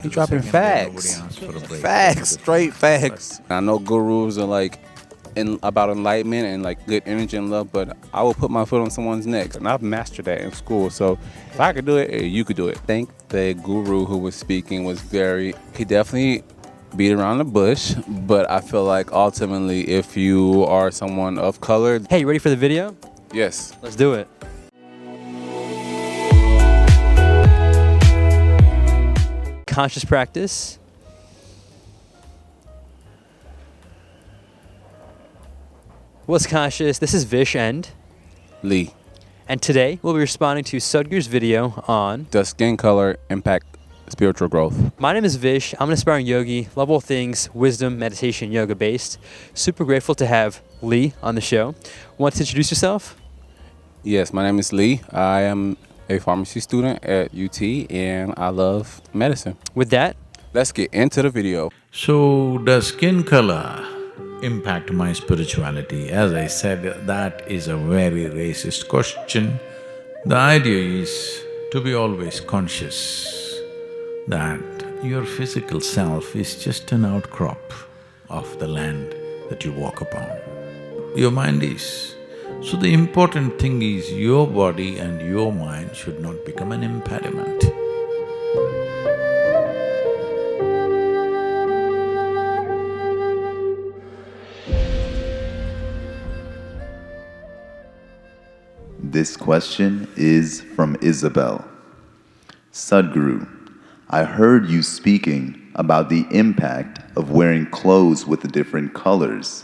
He dropping facts. Facts, straight facts. I know gurus are like about enlightenment and like good energy and love, but I will put my foot on someone's neck, and I've mastered that in school. So if I could do it, you could do it. I think the guru who was speaking was he definitely beat around the bush, but I feel like ultimately if you are someone of color. Hey, you ready for the video? Yes. Let's do it. Conscious practice. What's conscious? This is Vish and Lee. And today we'll be responding to Sadhguru's video on Does skin color impact spiritual growth? My name is Vish. I'm an aspiring yogi, love all things wisdom, meditation, yoga based. Super grateful to have Lee on the show. Want to introduce yourself? Yes, my name is Lee. I am a pharmacy student at UT and I love medicine. With that, let's get into the video. So, does skin color impact my spirituality? As I said, that is a very racist question. The idea is to be always conscious that your physical self is just an outcrop of the land that you walk upon. Your mind is. So the important thing is your body and your mind should not become an impediment. This question is from Isabel. Sadhguru, I heard you speaking about the impact of wearing clothes with different colors.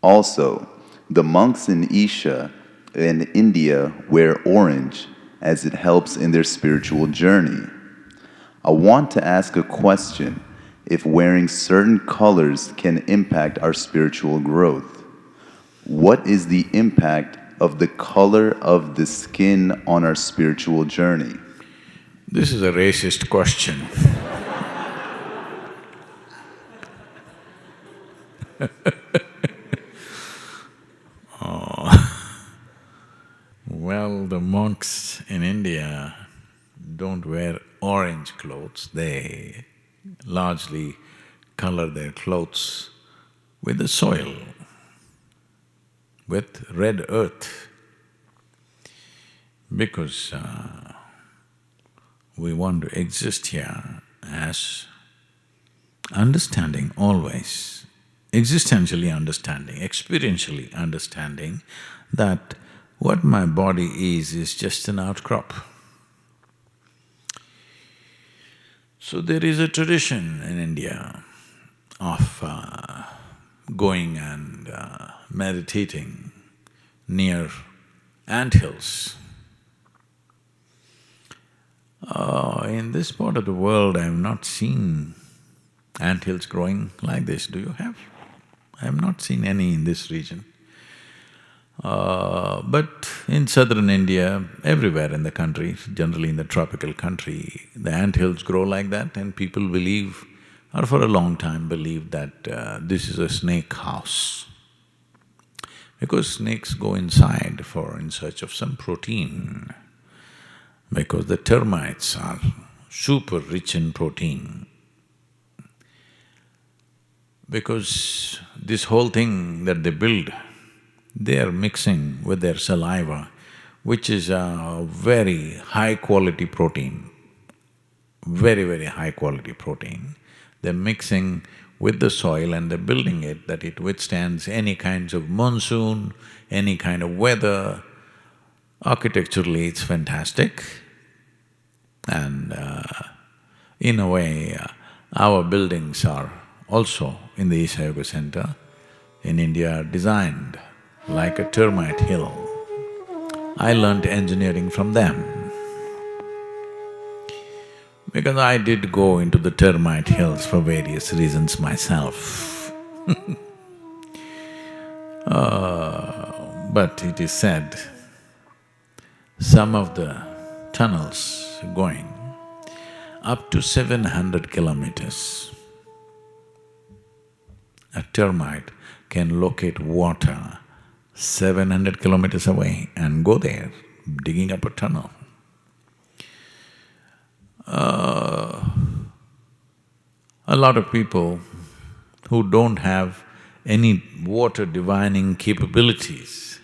Also, the monks in Isha and India wear orange as it helps in their spiritual journey. I want to ask a question if wearing certain colors can impact our spiritual growth. What is the impact of the color of the skin on our spiritual journey? This is a racist question. Well, the monks in India don't wear orange clothes. They largely color their clothes with the soil, with red earth, because we want to exist here as understanding always, existentially understanding, experientially understanding that what my body is just an outcrop. So there is a tradition in India of going and meditating near anthills. In this part of the world, I have not seen anthills growing like this. Do you have? I have not seen any in this region. But in southern India, everywhere in the country, generally in the tropical country, the anthills grow like that, and people believe, or for a long time believed that this is a snake house. Because snakes go inside in search of some protein, because the termites are super rich in protein. Because this whole thing that they build, they are mixing with their saliva, which is a very high-quality protein, very, very high-quality protein. They're mixing with the soil and they're building it that it withstands any kinds of monsoon, any kind of weather. Architecturally, it's fantastic. And in a way, our buildings are also in the Isha Yoga Center in India designed like a termite hill. I learnt engineering from them because I did go into the termite hills for various reasons myself. But it is said, some of the tunnels going up to 700 kilometers, a termite can locate water 700 kilometers away and go there, digging up a tunnel. A lot of people who don't have any water divining capabilities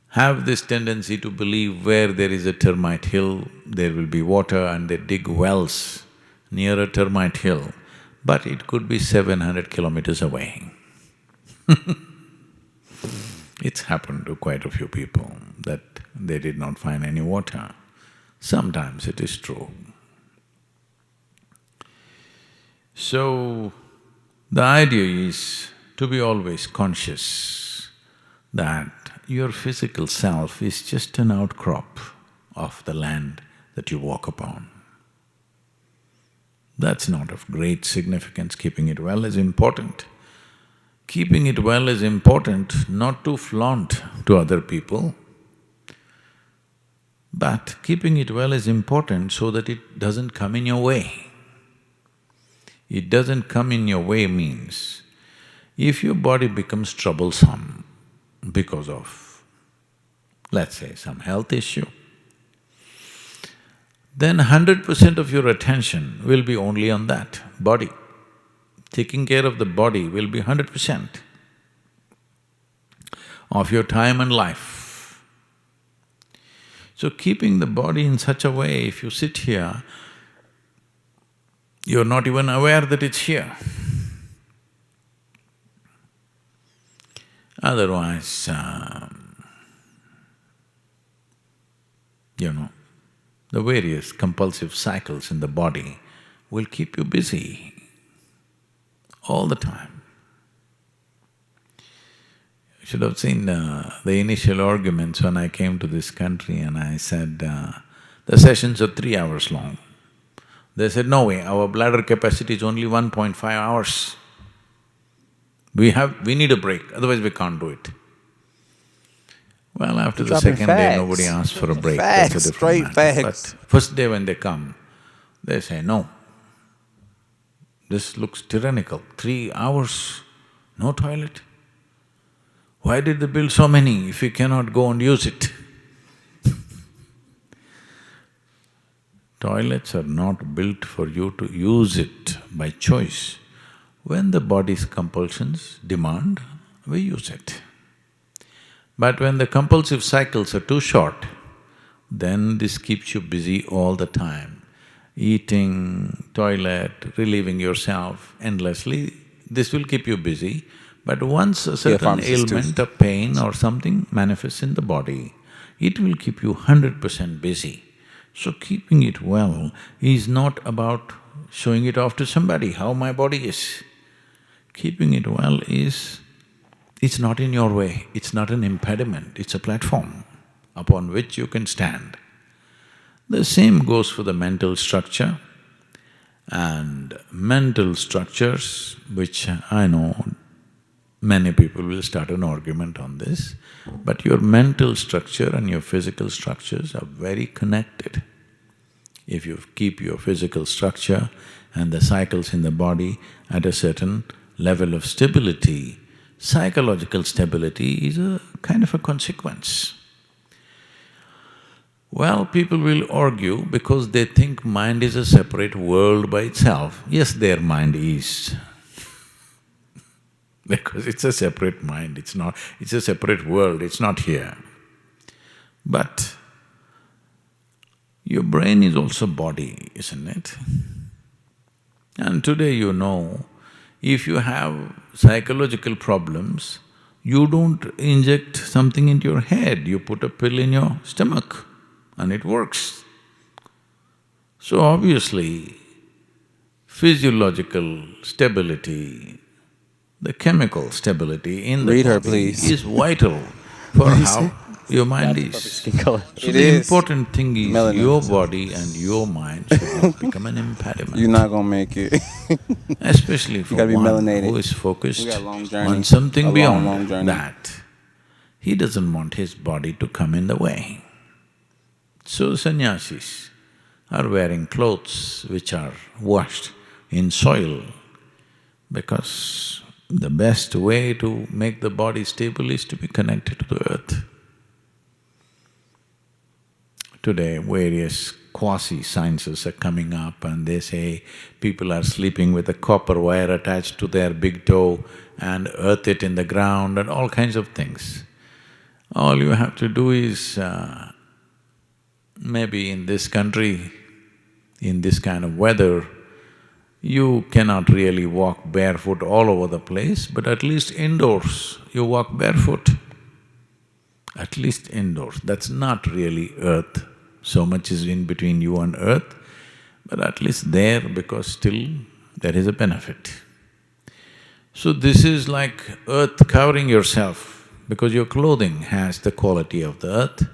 have this tendency to believe where there is a termite hill, there will be water, and they dig wells near a termite hill, but it could be 700 kilometers away. It's happened to quite a few people that they did not find any water. Sometimes it is true. So, the idea is to be always conscious that your physical self is just an outcrop of the land that you walk upon. That's not of great significance. Keeping it well is important. Keeping it well is important not to flaunt to other people, but keeping it well is important so that it doesn't come in your way. It doesn't come in your way means, if your body becomes troublesome because of, let's say, some health issue, then 100% of your attention will be only on that body. Taking care of the body will be 100% of your time and life. So keeping the body in such a way, if you sit here, you're not even aware that it's here. Otherwise, the various compulsive cycles in the body will keep you busy all the time. You should have seen the initial arguments when I came to this country and I said, the sessions are 3 hours long. They said, no way, our bladder capacity is only 1.5 hours. We need a break, otherwise we can't do it. Well, after the second day, nobody asked for a break, that's a different matter. But first day when they come, they say, no, this looks tyrannical, 3 hours, no toilet. Why did they build so many if we cannot go and use it? Toilets are not built for you to use it by choice. When the body's compulsions demand, we use it. But when the compulsive cycles are too short, then this keeps you busy all the time. Eating, toilet, relieving yourself endlessly, this will keep you busy. But once a certain ailment or pain or something manifests in the body, it will keep you 100% busy. So keeping it well is not about showing it off to somebody, how my body is. Keeping it well is, it's not in your way, it's not an impediment, it's a platform upon which you can stand. The same goes for the mental structure, and mental structures, which I know many people will start an argument on this, but your mental structure and your physical structures are very connected. If you keep your physical structure and the cycles in the body at a certain level of stability, psychological stability is a kind of a consequence. Well, people will argue because they think mind is a separate world by itself. Yes, their mind is. Because it's a separate mind, it's a separate world, it's not here. But your brain is also body, isn't it? And today if you have psychological problems, you don't inject something into your head, you put a pill in your stomach and it works. So obviously, physiological stability, the chemical stability in the body is vital for how your mind is. So the important thing is your body and your mind should not become an impediment. You're not gonna make it. Especially for one who is focused on something beyond that. He doesn't want his body to come in the way. So sannyasis are wearing clothes which are washed in soil because the best way to make the body stable is to be connected to the earth. Today, various quasi-sciences are coming up and they say people are sleeping with a copper wire attached to their big toe and earth it in the ground and all kinds of things. All you have to do is, maybe in this country, in this kind of weather, you cannot really walk barefoot all over the place, but at least indoors, you walk barefoot. At least indoors. That's not really earth, so much is in between you and earth, but at least there, because still there is a benefit. So this is like earth covering yourself, because your clothing has the quality of the earth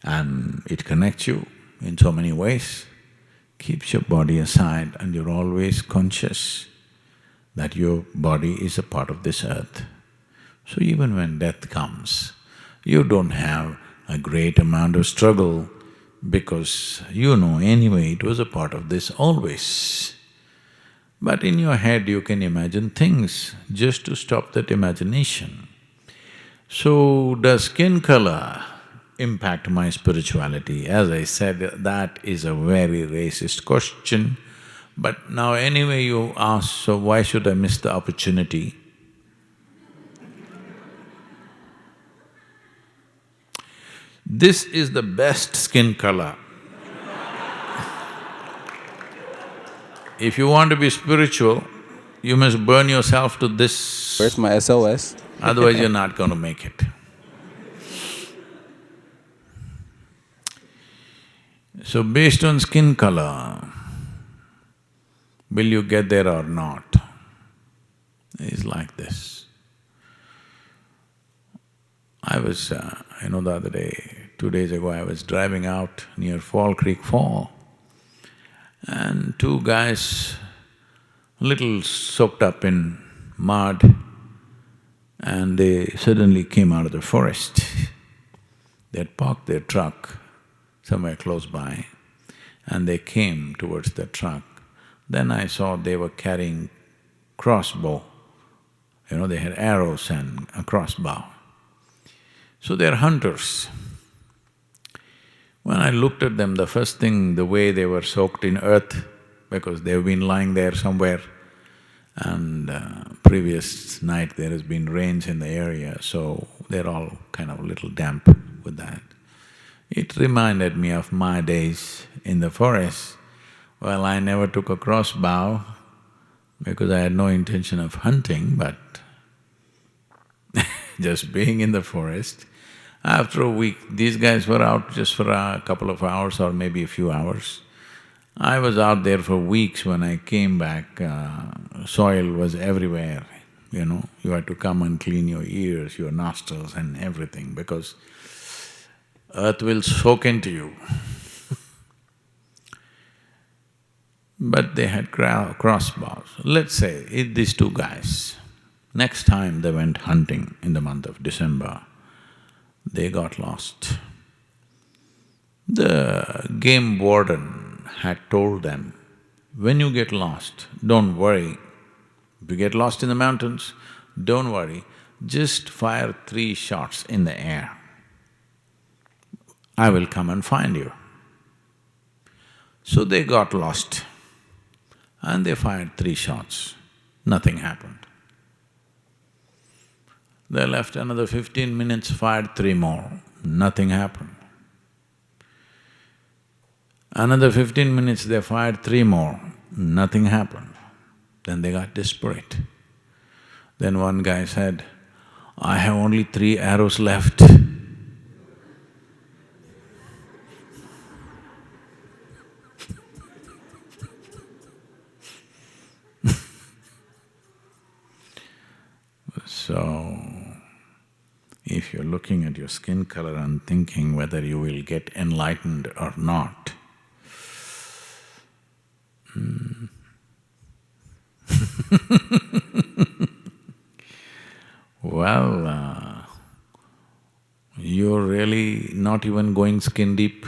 and it connects you in so many ways. Keeps your body aside and you're always conscious that your body is a part of this earth. So even when death comes, you don't have a great amount of struggle because you know anyway it was a part of this always. But in your head you can imagine things just to stop that imagination. So does skin color impact my spirituality? As I said, that is a very racist question. But now anyway you ask, so why should I miss the opportunity? This is the best skin color. If you want to be spiritual, you must burn yourself to this. Where's my SOS? Otherwise you're not going to make it. So based on skin color, will you get there or not? It's like this. I was, the other day, 2 days ago, I was driving out near Fall Creek Fall and two guys, little soaked up in mud, and they suddenly came out of the forest. They had parked their truck somewhere close by and they came towards the truck. Then I saw they were carrying crossbow, they had arrows and a crossbow. So they're hunters. When I looked at them, the first thing, the way they were soaked in earth, because they've been lying there somewhere and previous night there has been rains in the area, so they're all kind of a little damp with that. It reminded me of my days in the forest. Well, I never took a crossbow because I had no intention of hunting, but just being in the forest. After a week, these guys were out just for a couple of hours or maybe a few hours. I was out there for weeks. When I came back, soil was everywhere, You had to come and clean your ears, your nostrils and everything because earth will soak into you. But they had crossbows. Let's say these two guys, next time they went hunting in the month of December, they got lost. The game warden had told them, when you get lost, don't worry. If you get lost in the mountains, don't worry, just fire 3 shots in the air. I will come and find you. So they got lost and they fired 3 shots. Nothing happened. They left another 15 minutes, fired 3 more. Nothing happened. Another 15 minutes, they fired 3 more. Nothing happened. Then they got desperate. Then one guy said, I have only 3 arrows left. So, if you're looking at your skin color and thinking whether you will get enlightened or not, well, you're really not even going skin deep,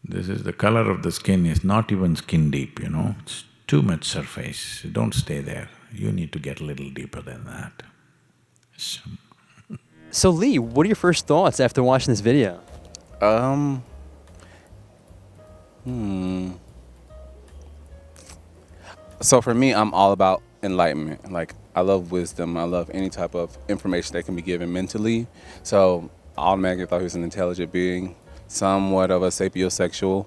This is the color of the skin is not even skin deep, It's too much surface. Don't stay there. You need to get a little deeper than that. So So Lee, what are your first thoughts after watching this video? So for me, I'm all about enlightenment. Like, I love wisdom. I love any type of information that can be given mentally. So I automatically thought he was an intelligent being, somewhat of a sapiosexual.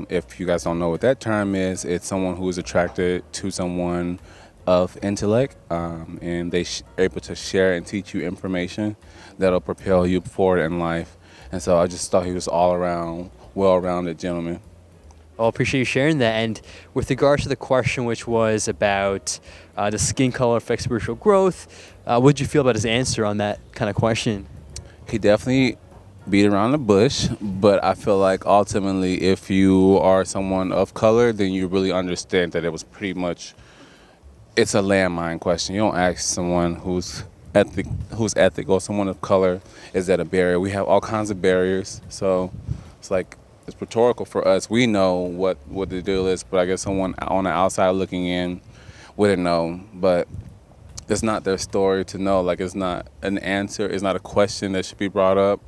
If you guys don't know what that term is, it's someone who is attracted to someone of intellect, and they are able to share and teach you information that'll propel you forward in life. And so I just thought he was all around, well-rounded gentleman. Well, I appreciate you sharing that. And with regards to the question, which was about the skin color affects spiritual growth, what did you feel about his answer on that kind of question? He definitely beat around the bush, but I feel like ultimately if you are someone of color, then you really understand that it was pretty much, it's a landmine question. You don't ask someone who's ethical, someone of color, is that a barrier? We have all kinds of barriers, so it's like, it's rhetorical for us. We know what the deal is, but I guess someone on the outside looking in wouldn't know. But it's not their story to know. Like, it's not an answer. It's not a question that should be brought up.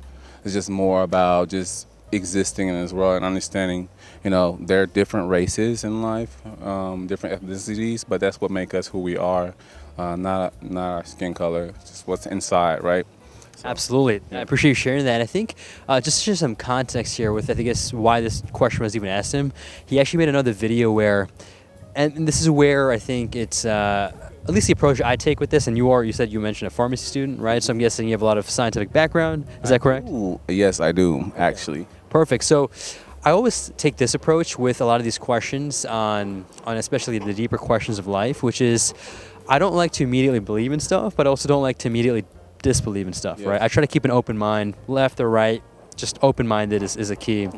It's just more about just existing in this world and understanding, there are different races in life, different ethnicities, but that's what makes us who we are, not our skin color, just what's inside, right? So, absolutely. Yeah. I appreciate you sharing that. I think just to share some context here with, I guess, why this question was even asked him, he actually made another video where, and this is where I think it's, at least the approach I take with this, and you said you mentioned a pharmacy student, right? So I'm guessing you have a lot of scientific background. Is that correct? Yes, I do, actually. Perfect. So I always take this approach with a lot of these questions on especially the deeper questions of life, which is I don't like to immediately believe in stuff, but I also don't like to immediately disbelieve in stuff, right? I try to keep an open mind, left or right, just open-minded is a key.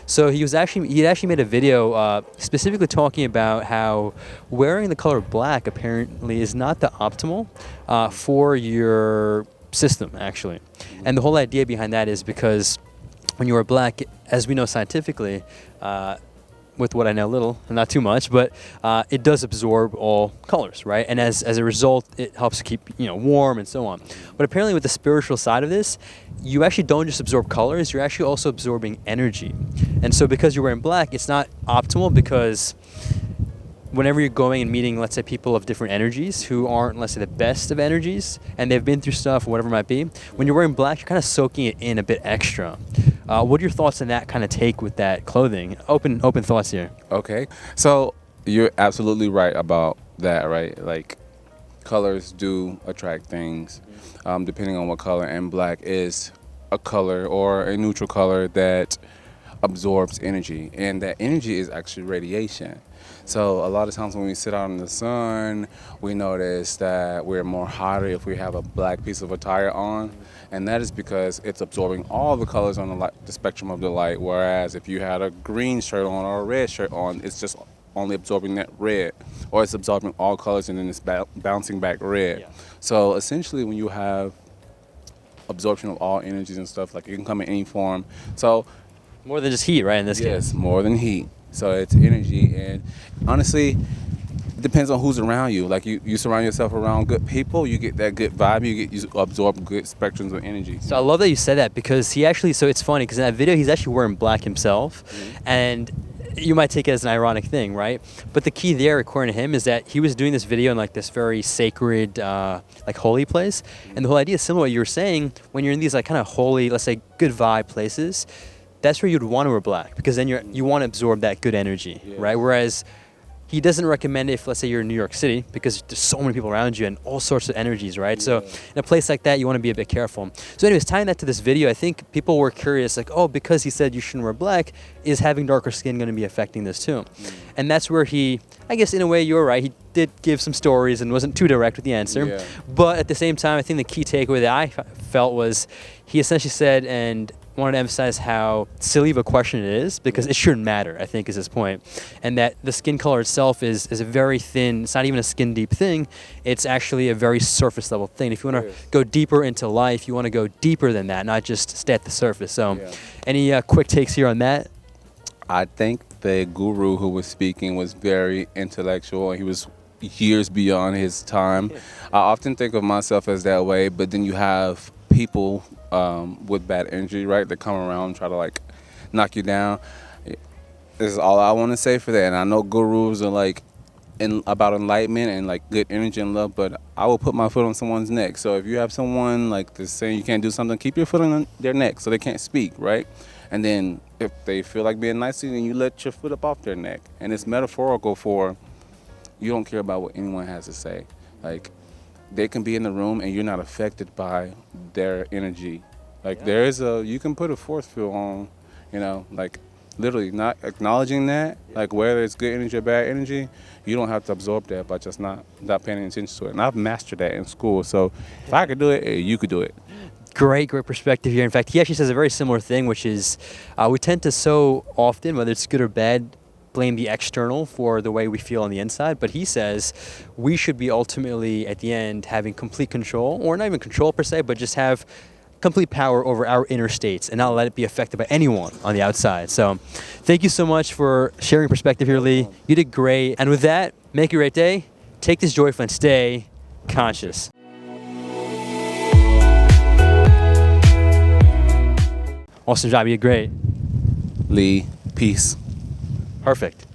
So he actually made a video specifically talking about how wearing the color black apparently is not the optimal for your system, actually. And the whole idea behind that is because when you wear black, as we know scientifically, with what I know little, not too much, but it does absorb all colors, right? And as a result, it helps keep warm and so on. But apparently with the spiritual side of this, you actually don't just absorb colors, you're actually also absorbing energy. And so because you're wearing black, it's not optimal because whenever you're going and meeting, let's say, people of different energies who aren't, let's say, the best of energies, and they've been through stuff, whatever it might be, when you're wearing black, you're kind of soaking it in a bit extra. What are your thoughts on that kind of take with that clothing? Open thoughts here. Okay. So you're absolutely right about that, right? Like, colors do attract things, depending on what color, and black is a color or a neutral color that absorbs energy, and that energy is actually radiation. So a lot of times when we sit out in the sun, we notice that we're more hotter if we have a black piece of attire on, and that is because it's absorbing all the colors on the spectrum of the light, whereas if you had a green shirt on or a red shirt on, it's just only absorbing that red, or it's absorbing all colors and then it's bouncing back red. Yeah. So essentially when you have absorption of all energies and stuff, like, it can come in any form. So more than just heat, right, in this case? Yes, more than heat. So it's energy, and honestly, it depends on who's around you. Like, you surround yourself around good people, you get that good vibe, you absorb good spectrums of energy. So I love that you said that, because so it's funny, because in that video, he's actually wearing black himself, and you might take it as an ironic thing, right? But the key there, according to him, is that he was doing this video in like this very sacred, like holy place, and the whole idea is similar to what you were saying. When you're in these like kind of holy, let's say, good vibe places, that's where you'd want to wear black, because then you want to absorb that good energy, right? Whereas he doesn't recommend it if, let's say, you're in New York City, because there's so many people around you and all sorts of energies, right? So in a place like that, you want to be a bit careful. So anyways, tying that to this video, I think people were curious, like, oh, because he said you shouldn't wear black, is having darker skin going to be affecting this too? And that's where he, I guess in a way you're right, he did give some stories and wasn't too direct with the answer. But at the same time, I think the key takeaway that I felt was he essentially said, and wanted to emphasize how silly of a question it is, because it shouldn't matter, I think, is his point. And that the skin color itself is a very thin, it's not even a skin deep thing, it's actually a very surface level thing. If you want to go deeper into life, you want to go deeper than that, not just stay at the surface. So any quick takes here on that? I think the guru who was speaking was very intellectual. He was years beyond his time. I often think of myself as that way, but then you have people with bad energy, right? They come around and try to like knock you down. This is all I want to say for that. And I know gurus are like about enlightenment and like good energy and love, but I will put my foot on someone's neck. So if you have someone like this saying you can't do something, keep your foot on their neck so they can't speak, right? And then if they feel like being nice to you, then you let your foot up off their neck. And it's metaphorical for you don't care about what anyone has to say. Like, they can be in the room and you're not affected by their energy. Like, you can put a force field on, you know, like literally not acknowledging that, like whether it's good energy or bad energy, you don't have to absorb that by just not paying attention to it. And I've mastered that in school. So if I could do it, you could do it. Great perspective here. In fact, he actually says a very similar thing, which is we tend to so often, whether it's good or bad, blame the external for the way we feel on the inside. But he says we should be ultimately, at the end, having complete control, or not even control per se, but just have complete power over our inner states and not let it be affected by anyone on the outside. So thank you so much for sharing perspective here, Lee. You did great. And with that, make it a great day. Take this joyful and stay conscious. Awesome job. You did great. Lee, peace. Perfect.